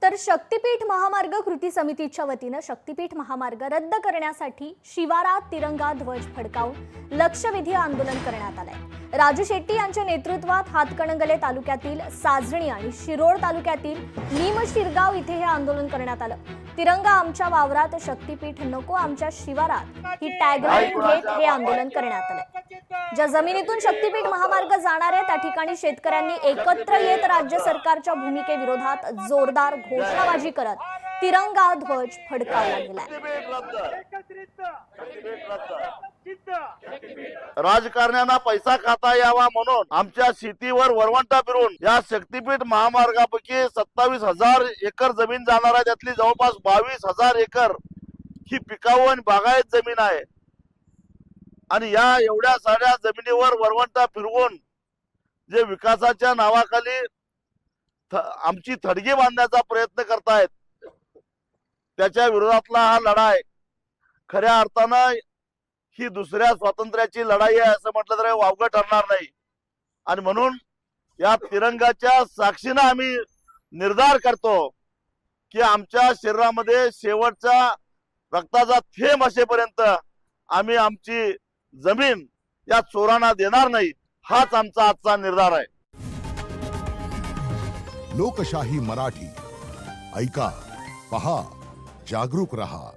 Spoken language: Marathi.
तर शक्तीपीठ महामार्ग कृती समितीच्या वतीने शक्तीपीठ महामार्ग रद्द करण्यासाठी शिवारात तिरंगा ध्वज फडकावून लक्षवेधी आंदोलन करण्यात आले। राजू शेट्टी यांच्या नेतृत्वात हातकणंगले तालुक्यातील साजणी आणि शिरोळ तालुक्यातील नीमशिरगाव इथे हे आंदोलन करण्यात आलं। तिरंगा आमच्या वावरात, शक्तीपीठ नको आमच्या शिवारात ही टॅगलाईन घेत हे आंदोलन करण्यात आले। ज्या जमिनीतून शक्तीपीठ महामार्ग जाणार आहे त्या ठिकाणी शेतकऱ्यांनी एकत्र येत राज्य सरकारच्या भूमिकेविरोधात जोरदार घोषणाबाजी करत तिरंगा ध्वज फडकावला गेलाय। राजकारण्यांना पैसा खाता यावा म्हणून आमच्या शेतीवर वरवंटा फिरून या शक्तीपीठ महामार्गापैकी 27,000 एकर जमीन जाणार आहे। त्यातली जवळपास 22,000 एकर ही पिकाऊ आणि बागायत जमीन आहे आणि या एवढ्या साऱ्या जमिनीवर वरवंटा फिरवून जे विकासाच्या नावाखाली आमची थडगी बांधण्याचा प्रयत्न करतायत, त्याच्या विरोधातला हा लढा आहे। खऱ्या अर्थानं ही दुसऱ्या स्वातंत्र्याची लढाई आहे असं म्हटलं तर वावगं ठरणार नाही आणि म्हणून या तिरंगाच्या साक्षीनं आम्ही निर्धार करतो की आमच्या शरीरामध्ये शेवटचा रक्ताचा थेंब असेपर्यंत आम्ही आमची जमीन या चोरांना देणार नाही, हाच आमचा आजचा निर्धार आहे। लोकशाही मराठी ऐका, पहा, जागरूक रहा।